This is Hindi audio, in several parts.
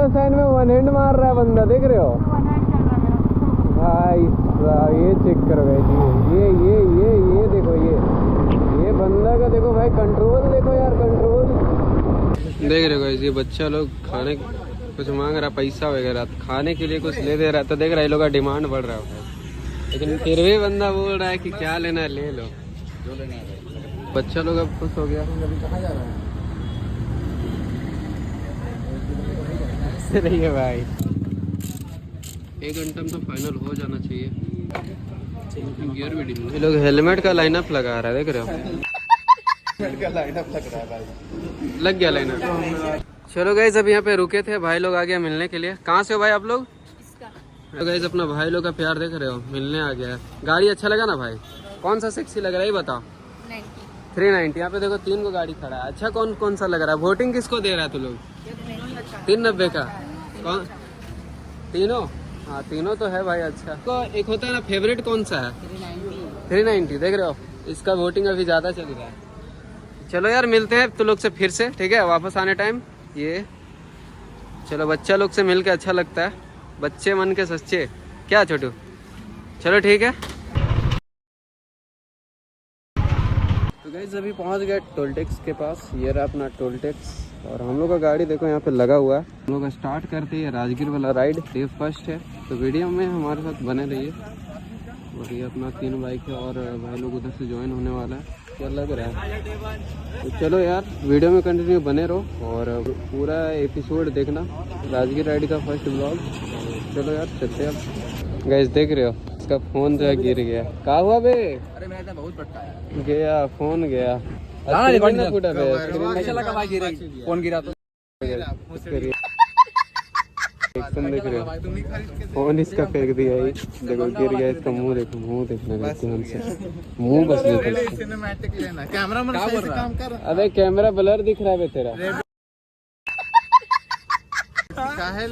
अदर साइड में वन हैंड मार रहा है बंदा, देख रहे हो भाई साहब। ये चेक करो भाई जी, ये देखो, ये बंदा का देखो भाई कंट्रोल, देखो यार कंट्रोल देख रहे हो भाई। ये बच्चा लोग खाने कुछ मांग रहा, पैसा वगैरह खाने के लिए कुछ ले दे रहा है, तो देख रहा है ये लोग का डिमांड बढ़ रहा है। लेकिन फिर भी बंदा बोल रहा है कि क्या लेना है ले लो, जो लेना है। बच्चा लोग अब खुश हो गया। कहाँ जा रहा है? रही है भाई, 1 घंटा में तो फाइनल हो जाना चाहिए। गियर भी ढीला। ये लोग हेलमेट का लाइनअप लगा रहा है, देख रहे हो? हेलमेट का लाइनअप लग रहा है भाई, लग गया लाइनअप। चलो गाइस, अब यहाँ पे रुके थे, भाई लोग आ गया मिलने के लिए। कहाँ से हो भाई आप लोग? तो गाइस अपना भाई लोग का प्यार देख रहे हो, मिलने आ गया है। गाड़ी अच्छा लगा ना भाई? कौन सा सेक्सी लग रहा है ये बताओ? 390। यहाँ पे देखो 3 को गाड़ी खड़ा है। अच्छा कौन कौन सा लग रहा है? वोटिंग किसको दे रहा है तू लोग? 390 का कौन? तीनों? हाँ तीनों तो है भाई। अच्छा तो एक होता है ना फेवरेट, कौन सा है? 390। देख रहे हो, इसका वोटिंग अभी ज़्यादा चल रहा है। चलो यार मिलते हैं तो लोग से फिर से, ठीक है, वापस आने टाइम। ये चलो बच्चा लोग से मिल के अच्छा लगता है, बच्चे मन के सच्चे, क्या छोटू? चलो ठीक है। तो गाइस अभी पहुंच गए टोल टैक्स के पास। ये रहा अपना टोल टैक्स, और हम लोग का गाड़ी देखो यहाँ पे लगा हुआ है। हम लोग स्टार्ट करते हैं राजगीर वाला राइड। ये फर्स्ट है, तो वीडियो में हमारे साथ बने रहिए। और ये अपना 3 बाइक है, और भाई लोग उधर से ज्वाइन होने वाला है। क्या लग रहा है? तो चलो यार वीडियो में कंटिन्यू बने रहो और पूरा एपिसोड देखना, राजगीर राइड का फर्स्ट ब्लॉग। चलो यार चलते हैं। गाइस देख रहे हो, इसका फोन जो है गिर गया। कहाँ हुआ बे? अरे मेरा बहुत पटका है, गया फोन गया। फोन गिरा तो देख रहे हो, फोन इसका फेंक दिया है। देखो गिर गया, इसका मुंह देखो, मुंह देखना ध्यान से, मुंह बस देखो। अबे कैमरा ब्लर दिख रहा है तेरा,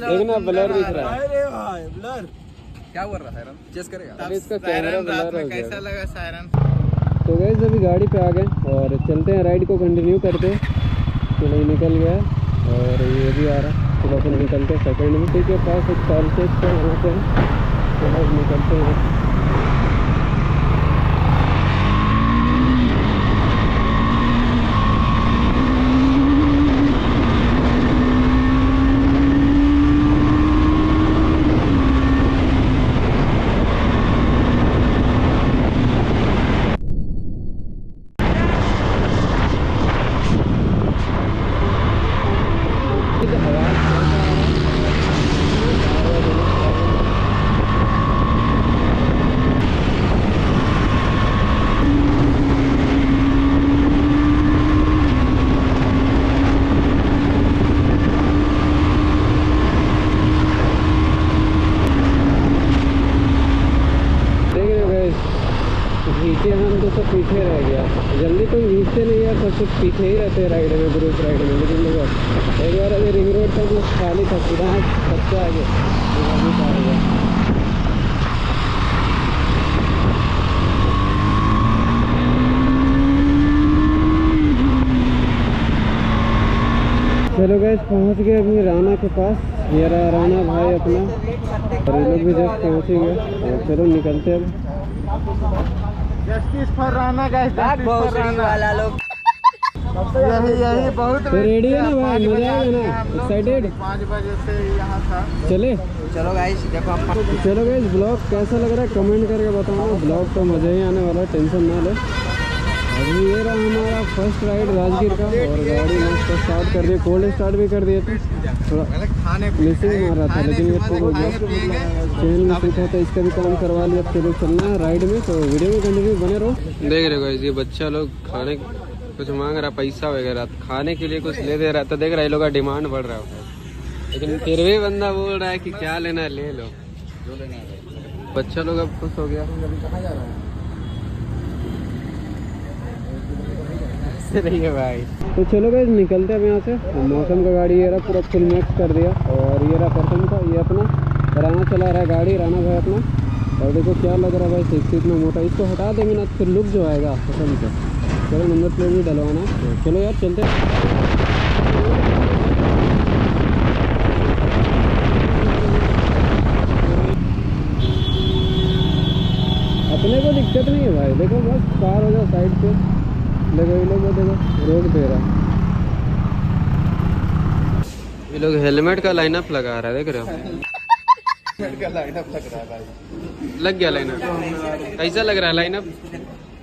देखना ब्लर दिख रहा है। अरे भाई ब्लर क्या बोल रहा है? चेस करेगा इसका कैमरा ब्लर हो गया। कैसा लगा सायरन? तो गाइस अभी गाड़ी पे आ गए और चलते हैं, राइड को कंटिन्यू करते हैं। चलो निकल गया और ये भी आ रहा है। तो अपन निकलते हैं सेकंड में के पास एक टोल टैक्स है, वहाँ पे चलो निकलते हैं। हम तो सब पीछे रह गया, जल्दी तुम घींचते नहीं यार, सब कुछ पीछे ही रहते हैं राइड में, ग्रुप राइड में। लेकिन देखो एक बार अभी रिंग रोड तक खाली था, सीधा सबसे आगे चलो गैस पहुंच गए अभी राना के पास। ये रहा राना भाई अपना, और ये लोग भी जस्ट पहुंच ही गए। चलो निकलते हैं अब। Justice for Rana guys, justice for Rana वाला लोग यही बहुत तो रेडी है ना भाई, मजा आएगा ना? एक्साइटेड? 5 बजे से यहाँ था। चले चलो गाइस देखो आप। चलो गाइस ब्लॉग कैसा लग रहा है कमेंट करके बताओ। ब्लॉग तो मजा ही आने वाला, टेंशन ना ले। अभी ये रहा हमारा फर्स्ट राइड राजगीर का, और गाड़ी मस्त स्टार्ट कर दी, कोल्ड स्टार्ट भी कर दिए थे। थोड़ा मिसिंग मार रहा था, लेकिन ये तो हो गया। चैनल में सीखा था, इसका भी काम करवा लिया। अब चलो चलना है राइड में, तो वीडियो में कंटिन्यू बने रहो। देख रहे हो ये बच्चा लोग खाने कुछ मांग रहा, पैसा वगैरह खाने के लिए कुछ ले दे रहा है, तो देख रहा है ये लोग का डिमांड बढ़ रहा है। लेकिन फिर भी बंदा बोल रहा है कि क्या लेना है ले लो, जो लेना है। बच्चा लोग अब खुश हो गया। कहाँ जा रहा है? रही है भाई। तो चलो गाइस निकलते हैं यहाँ से। मौसम का गाड़ी ये रहा पूरा फुल मैक्स कर दिया, और ये रहा प्रथम का, ये अपना राना चला रहा है गाड़ी, राना भाई अपना। और देखो क्या लग रहा है भाई, सिक्स इतना मोटा, इसको हटा देंगे ना फिर लुक जो आएगा प्रथम से। चलो नंबर प्लेट भी डलवाना। तो चलो यार चलते हैं। साइड पे। देखो ये लोग देखो रोक दे रहा है। ये लोग हेलमेट का लाइनअप लगा रहा है, देख रहे हो? हेलमेट का लाइनअप लग रहा है भाई। लग गया लाइनअप। कैसा लग रहा है लाइनअप?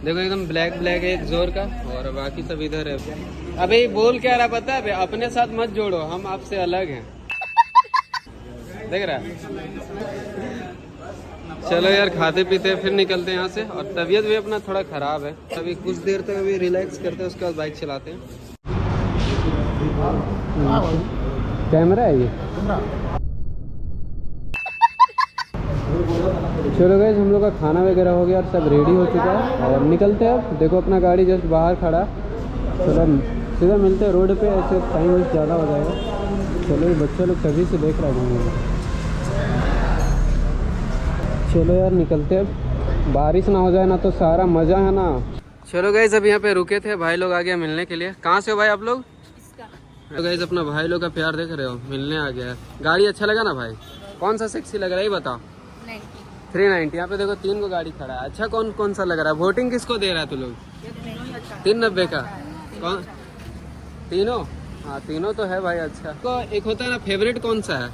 देखो एकदम ब्लैक ब्लैक है एक जोर का, और बाकी सब इधर है। अबे बोल क्या रहा पता है? अपने साथ मत जोड़ो, हम आपसे अलग हैं। देख रहा है? चलो यार खाते पीते फिर निकलते हैं यहाँ से। और तबीयत भी अपना थोड़ा ख़राब है, अभी कुछ देर तक अभी रिलैक्स करते हैं, उसके बाद बाइक चलाते हैं। कैमरा है ये। चलो गाइस हम लोग का खाना वगैरह हो गया और सब रेडी हो चुका है और निकलते हैं अब। देखो अपना गाड़ी जस्ट बाहर खड़ा। चलो सीधा मिलते हैं रोड पे, ऐसे टाइम वेस्ट ज़्यादा हो जाएगा। चलो ये बच्चे लोग कभी से देख रहे हैं। चलो यार निकलते अब, बारिश ना हो जाए ना तो सारा मज़ा है ना। चलो गाइस अब यहाँ पे रुके थे, भाई लोग आ गया मिलने के लिए। कहाँ से हो भाई आप लोग? तो गाइस अपना भाई लोग का प्यार देख रहे हो, मिलने आ गया है। गाड़ी अच्छा लगा ना भाई? कौन सा सेक्सी लग रहा है ये बताओ? 390। यहाँ पे देखो 3 को गाड़ी खड़ा है। अच्छा कौन कौन सा लग रहा है? वोटिंग किसको दे रहा है तू लोग? 390 का कौन? तीनों? हाँ तीनों तो है भाई। अच्छा तो एक होता है ना फेवरेट, कौन सा है?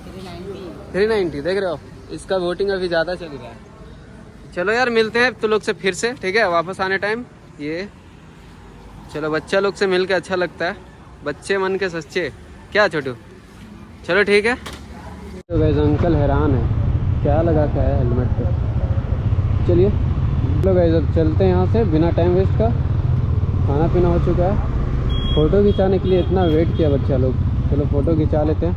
390 देख रहे हो, इसका वोटिंग अभी ज़्यादा चल रहा है। चलो यार मिलते हैं तो लोग से फिर से, ठीक है? वापस आने टाइम ये। चलो बच्चा लोग से मिल के अच्छा लगता है, बच्चे मन के सच्चे, क्या छोटू? चलो ठीक है। तो गाइस अंकल हैरान है, क्या लगा के आया हेलमेट पे। चलिए चलो गाइस अब चलते हैं यहाँ से बिना टाइम वेस्ट का। खाना पीना हो चुका है, फ़ोटो खिंचाने के लिए इतना वेट किया बच्चा लोग। चलो फ़ोटो खिंचा लेते हैं।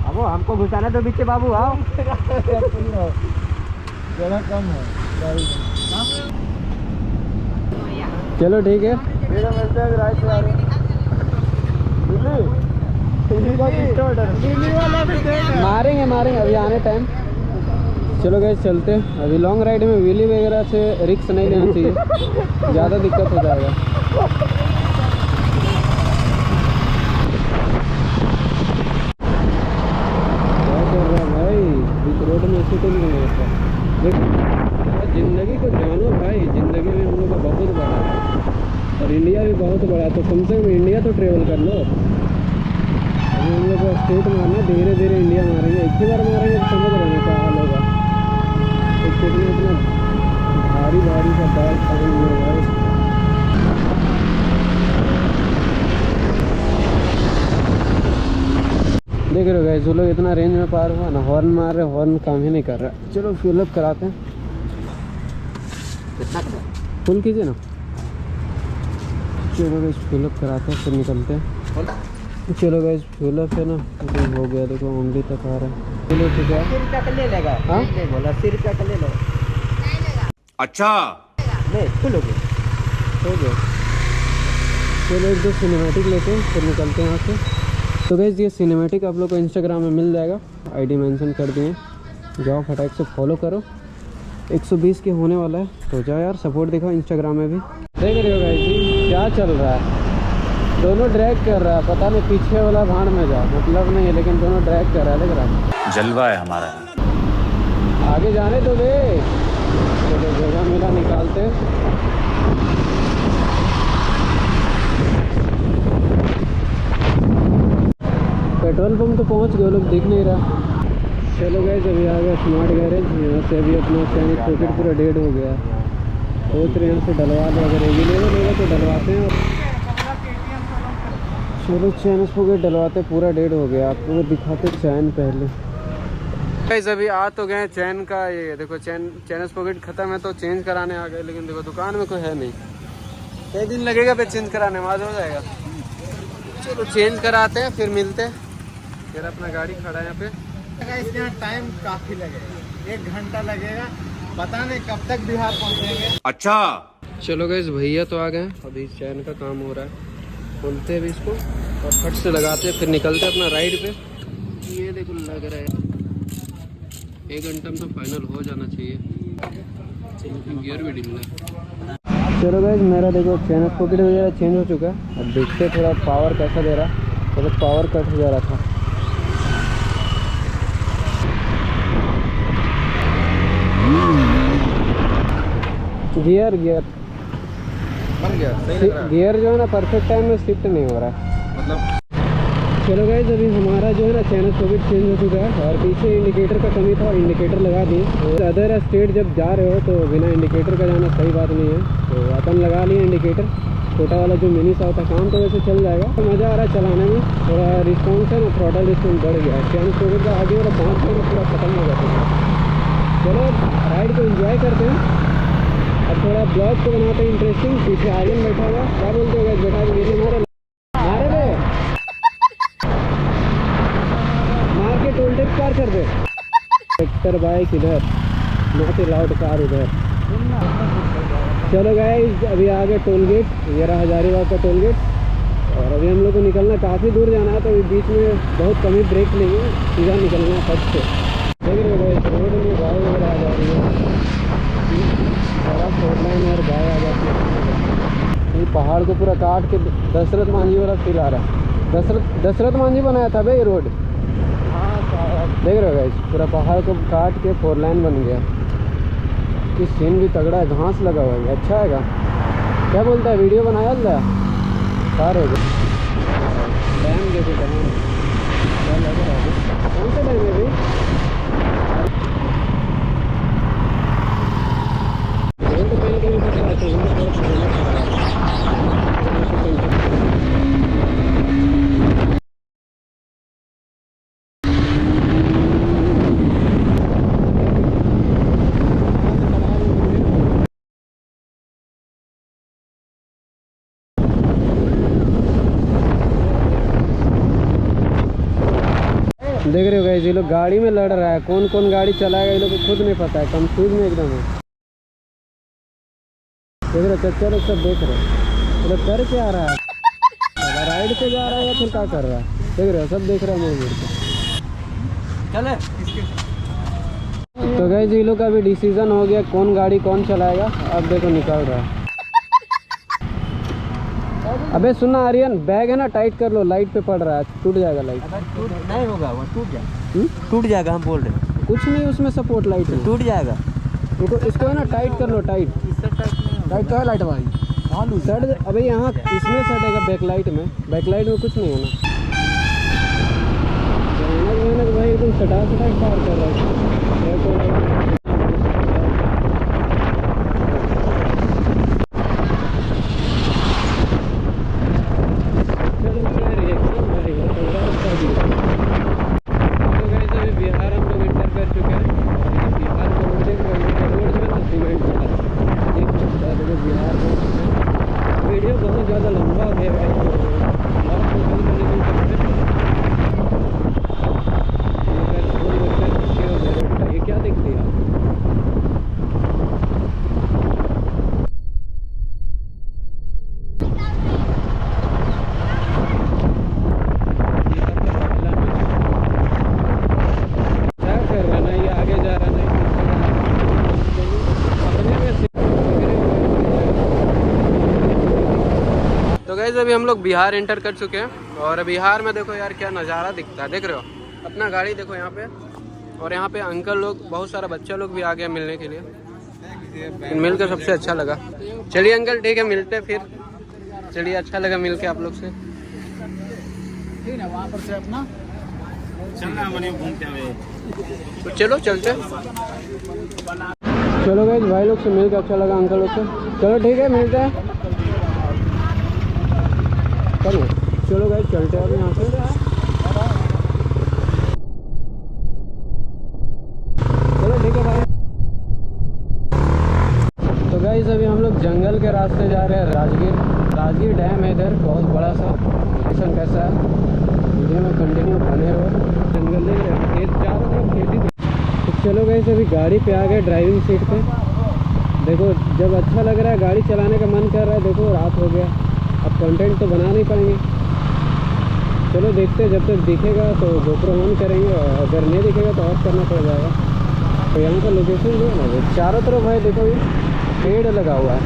अब हमको घुसाना तो पीछे बाबू आओ। जरा कम है। चलो ठीक है। मारेंगे मारेंगे अभी आने टाइम। चलो गैस चलते हैं। अभी लॉन्ग राइड में व्हीली वगैरह से रिस्क नहीं लेना चाहिए, ज़्यादा दिक्कत हो जाएगा। क्या कर रहा है भाई इस रोड में? ऐसे तो नहीं होता। ज़िंदगी को जानो भाई, ज़िंदगी में हम लोग का बहुत बड़ा है और इंडिया भी बहुत बड़ा है, तो कम से कम इंडिया तो ट्रेवल कर लो। अभी हम लोग को स्टेट मारना, धीरे धीरे इंडिया मारेंगे। एक ही बार मारेंगे तो समझ रहे हैं क्या हाल होगा। एक स्टेट में इतना भारी भारी सा बैग टांग लिया भाई। देख रहे हो गाइस, जो लोग इतना रेंज में पार हुआ ना, हॉर्न मार रहे, हॉर्न काम ही नहीं कर रहा। चलो फिल अप कराते हैं। कितना फुल कीजिए ना। चलो गाइस फिल अप कराते हैं फिर निकलते हैं। चलो गाइस फिल अप है ना, हो गया। देखो उंगली तक आ रहा है। चलो ठीक है। 80 रुपया का ले लेगा? हाँ बोला 80 रुपया का ले लो। अच्छा ले फुल हो गया। हो गया। चलो एक दो सिनेमैटिक लेते हैं फिर निकलते हैं यहाँ से। तो गाइस ये सिनेमैटिक आप लोग को इंस्टाग्राम में मिल जाएगा, आईडी मेंशन कर दिए। जाओ फटाक से फॉलो करो। 120 के होने वाला है, तो जाओ यार सपोर्ट दिखाओ इंस्टाग्राम में भी। देख रहे हो गाइस जी क्या चल रहा है, दोनों ड्रैग कर रहा है। पता नहीं पीछे वाला भाड़ में जा, मतलब नहीं है, लेकिन दोनों ड्रैग कर रहा है। देख रहा है जलवा है हमारा। आगे जाने तो दे। चलो जगह मिला निकालते। पेट्रोल पंप तो पहुंच गए, लोग दिख नहीं रहा। चलो गाइस अभी आ गया स्मार्ट गैरेज। यहाँ से अभी अपना चाइनीज पॉकेट पूरा डेड हो गया। सोच रहे हैं यहाँ से डलवा दो, अगर अवेलेबल होगा तो डलवाते हैं। चलो चाइनीज पॉकेट डलवाते, पूरा डेड हो गया। आपको दिखाते चैन पहले। गाइस अभी आ तो गए चैन का, ये देखो चाइनीज पॉकेट खत्म है तो चेंज कराने आ गए, लेकिन देखो दुकान में कोई है नहीं। एक दिन लगेगा फिर चेंज कराने, बाद हो जाएगा। चलो चेंज कराते हैं फिर मिलते हैं। फिर अपना गाड़ी खड़ा है यहाँ पे। इसके यहाँ टाइम काफी लगेगा, 1 घंटा लगेगा। पता नहीं कब तक बिहार पहुँचेंगे। अच्छा चलो गाइस भैया तो आ गए, अभी चैन का काम हो रहा है। खोलते हैं अभी इसको और फट से लगाते हैं, फिर निकलते हैं अपना राइड पे। ये देखो लग रहा है 1 घंटा में तो फाइनल हो जाना चाहिए। गियर भी ढीला है। चलो गाइस मेरा देखो चैन पॉकेट वगैरह चेंज हो चुका है। अब देखते हैं थोड़ा पावर कैसा दे रहा है। तो पावर कट हो जा रहा था। गियर बन गया, सही लग रहा है। गियर जो है ना परफेक्ट टाइम में शिफ्ट नहीं हो रहा है। मतलब चलो गाइस, अभी हमारा जो है ना चैनल स्विच चेंज हो चुका है और पीछे इंडिकेटर का कमी था, इंडिकेटर लगा दिए। तो अदर स्टेट जब जा रहे हो तो बिना इंडिकेटर का जाना सही बात नहीं है, तो अपन लगा लिए इंडिकेटर। छोटा वाला जो मिनी सा होता है, काम तो वैसे चल जाएगा। तो मज़ा आ रहा है चलाने में, थोड़ा रिस्पॉन्स है ना, थ्रॉटल रिस्पॉन्स बढ़ गया है। चैनल स्विच का आगे वाला 5 मिनट पूरा खत्म हो जाता है। चलो राइड को एंजॉय करते हैं, अब थोड़ा ब्लॉग को बनाते हैं इंटरेस्टिंग। पीछे आर्यन बैठा हुआ, क्या बोलते हो गाइस? बैठा मेरे मारे मार के टोल टैक्स पार कर दे। ट्रैक्टर बाइक इधर, नॉट अलाउड कार उधर। चलो गाइस, अभी आ गए टोल गेट, ये रहा हजारीबाग का टोल गेट। और अभी हम लोग को निकलना, काफ़ी दूर जाना है, तो बीच में बहुत कम ही ब्रेक लेंगे, सीधा निकलना है फट से। देख रहे हो गाइस, रोड में गाय वगैरह आ जा रही है, बड़ा फोर लाइन और गाय आ जाती है। ये पहाड़ को पूरा काट के दशरथ मांझी वाला फील आ रहा है। दशरथ मांझी बनाया था भाई रोड। देख रहे हो गाइस, पूरा पहाड़ को काट के 4 लाइन बन गया। कि सीन भी तगड़ा है, घास लगा हुआ है, अच्छा है। क्या बोलता है, वीडियो बनाया था सारे हो गए। डैम देखो, डैम क्या लग रहा है, कौन सा डैम है भाई? तो पहले कहीं पता देख रहे हो गाइस, ये लोग गाड़ी में लड़ रहा है, कौन कौन गाड़ी चलाएगा ये लोग को खुद नहीं पता है, कंफ्यूज में एकदम है। देख रहे चच्चा लोग सब देख रहे हैं, ये कर क्या रहा है, राइड पे जा रहा है या फिर क्या कर रहा है? देख रहे हो सब देख रहे हैं मुड़ के। चले तो गाइस, ये लोग का भी डिसीजन हो गया कौन गाड़ी कौन चलाएगा। अब देखो निकल रहा है। अबे सुनना आर्यन, बैग है ना टाइट कर लो, लाइट पे पड़ रहा है, टूट जाएगा लाइट। नहीं होगा, वो टूट जाएगा। टूट जाएगा, हम बोल रहे हैं। कुछ नहीं, उसमें सपोर्ट लाइट है, टूट जाएगा। इसको है ना टाइट कर लो, टाइट तो है लाइट हमारी सट। अबे यहाँ इसमें सटेगा बैकलाइट में, बैकलाइट में कुछ नहीं होना। भाई एकदम सटा पार कर रहा है। वीडियो बहुत ज़्यादा लंबा हो गया ये क्या देख लिया? क्या कर रहा है ना, ये आगे जा रहा नहीं अपने में। तो गाइस, अभी हम लोग बिहार एंटर कर चुके हैं और बिहार में देखो यार क्या नज़ारा दिखता है। देख रहे हो अपना गाड़ी देखो यहाँ पे, और यहाँ पे अंकल लोग, बहुत सारा बच्चा लोग भी आ गया मिलने के लिए। मिलकर सबसे अच्छा लगा। चलिए अंकल ठीक है, मिलते हैं फिर। चलिए, अच्छा लगा मिल के आप लोग से। ठीक है, वहाँ पर से अपना चलना बने घूमते हुए। तो चलो चलते। चलो गाइस, भाई लोग से मिल के अच्छा लगा, अंकल लोग से। चलो ठीक है, मिलते हैं। चलो गाइस, चलते हैं अब यहाँ से। चलो ठीक है भाई। तो गाइस, अभी हम लोग जंगल के रास्ते जा रहे हैं। राजगीर डैम है इधर, बहुत बड़ा सा। लोकेशन कैसा है वीडियो में कंटिन्यू बने रहो। जंगल देख रहे हैं, खेत चारों तरफ खेती। तो चलो गाइस, अभी गाड़ी पे आ गए, ड्राइविंग सीट पे। देखो जब अच्छा लग रहा है, गाड़ी चलाने का मन कर रहा है। देखो रात हो गया, अब कंटेंट तो बना नहीं पाएंगे। चलो देखते हैं, जब तक दिखेगा तो GoPro ऑन करेंगे, और अगर नहीं दिखेगा तो ऑफ करना पड़ जाएगा। तो यहाँ का लोकेशन जो है ना, वो चारों तरफ है। देखो ये पेड़ लगा हुआ है,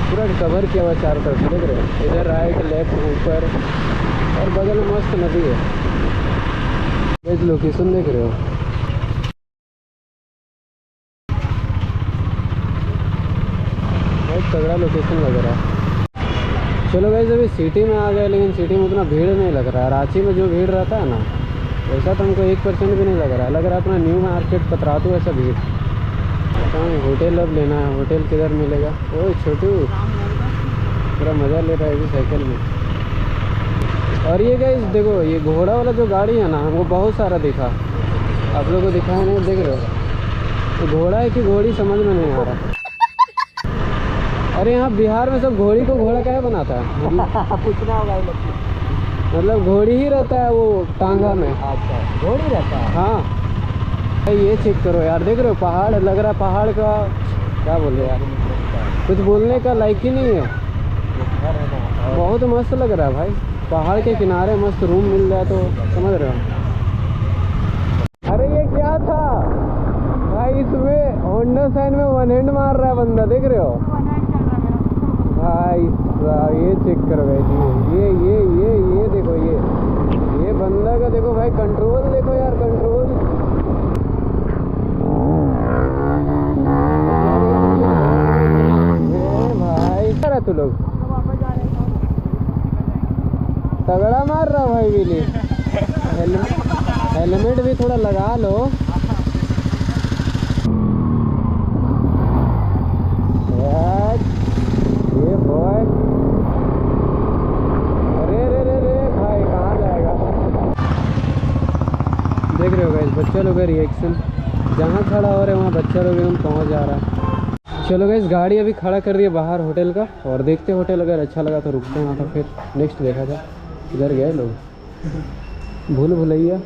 पूरा कवर किया हुआ है चारों तरफ। देख रहे हो इधर राइट लेफ्ट ऊपर, और बगल में मस्त नदी है। इस लोकेशन देख रहे हो, बहुत तगड़ा लोकेशन लग रहा है। चलो गाइस अभी सिटी में आ गए, लेकिन सिटी में उतना भीड़ नहीं लग रहा है। रांची में जो भीड़ रहता है ना, वैसा तो हमको 1% भी नहीं लग रहा है। लग रहा है अपना न्यू मार्केट पतरातू ऐसा भीड़। कहाँ होटल अब लेना है, होटल किधर मिलेगा? ओए छोटू पूरा मज़ा ले रहा है अभी साइकिल में। और ये गाइस देखो, ये घोड़ा वाला जो गाड़ी है ना, हमको बहुत सारा दिखा। आप लोगों को दिखा है नहीं, देख रहे हो? तो घोड़ा है कि घोड़ी समझ में नहीं आ रहा। अरे यहाँ बिहार में सब घोड़ी को घोड़ा क्या बनाता है? पूछना होगा मतलब घोड़ी ही रहता है वो टांगा में। अच्छा, घोड़ी रहता है। हाँ भाई ये चेक करो यार, देख रहे हो पहाड़? लग रहा है पहाड़ का क्या बोले यार, कुछ बोलने का लायक ही नहीं है। बहुत मस्त लग रहा है भाई, पहाड़ के किनारे मस्त रूम मिल जाए तो समझ रहे हो। अरे ये क्या था भाई, इसमें होंडा साइन में वन हैंड मार रहा है बंदा, देख रहे हो भाई? ये चेक करो भाई, ये देखो, ये बंदा का देखो भाई, कंट्रोल देखो यार, कंट्रोल। भाई क्या रहा तू लोग, तगड़ा मार रहा भाई बिली। हेलमेट भी थोड़ा लगा लो यार। ये बॉय, अरे रे रे रे भाई कहाँ जाएगा? देख रहे हो गाइस बच्चा लोग का रिएक्शन, जहाँ खड़ा हो रहे हैं वहाँ बच्चा लोग एकदम पहुँच जा रहा है। चलो गाइस गाड़ी अभी खड़ा कर रही है बाहर होटल का, और देखते होटल अगर अच्छा लगा तो रुकते हैं वहाँ पर, फिर नेक्स्ट देखा जाए। इधर गए लोग भूल भुलैया।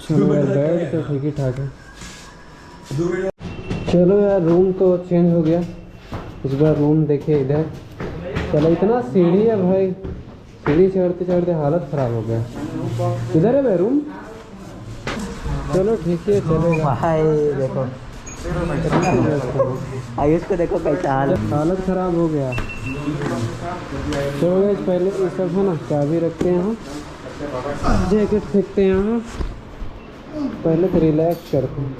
चलो यार बेड तो ठीक ही ठाक है। चलो यार रूम तो चेंज हो गया, इस बार रूम देखे इधर। चलो इतना सीढ़ी है भाई, सीढ़ी चढ़ते चढ़ते हालत ख़राब हो गया। इधर है भाई रूम। चलो ठीक है चलेगा भाई देखो, आयुष को देखो कैसा हालत ख़राब हो गया। चलो गाइस पहले ये सब है ना चाबी रखते हैं यहाँ, जैकेट फेंकते हैं यहाँ, पहले तो रिलैक्स करते हैं।